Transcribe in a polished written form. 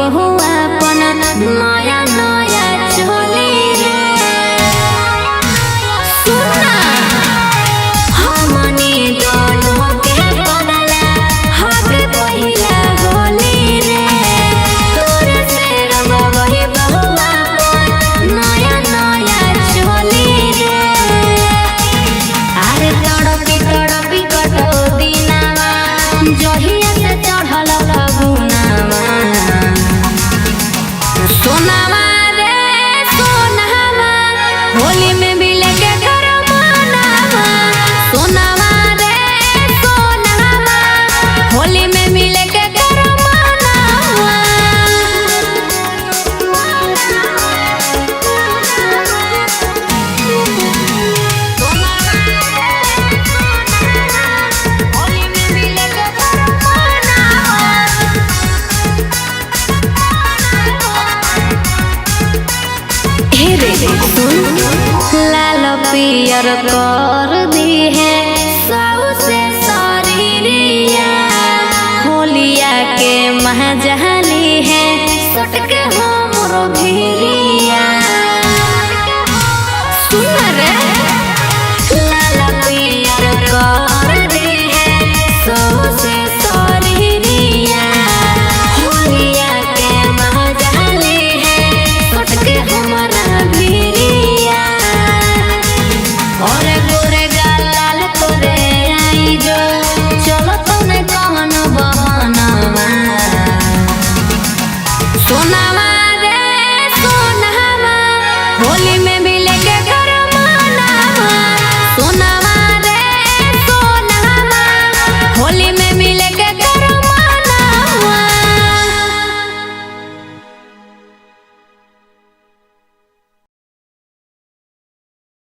बहुआ अपन नया नया चोली रे सुना हमनी दोनों के बदला हवे पहिला होली रे तोरे से रंग वही बहुआ अपन नया नया चोली रे अरे तड़पी कटो दिनावा जहिया से चढ़ल फगुनावा सोनावा रे सोनावा होली में मिले के घर मनावा सोनावा रे सोनावा होली में मिले के घर मनावा होली में मिले के घर मनावा सुन लाल पियर कर दी है सबसे शरीरिया होलिया के महजहली है सटके हो मोरो भिरिया सुन रे लाल पियर कर दी है सबसे शरीरिया होलिया के महजहली है सटके हमारा भिरिया और गोरे गाल तोरे आई जो चलो तने कहन बहनवा सोनावा रे सोनावा होली में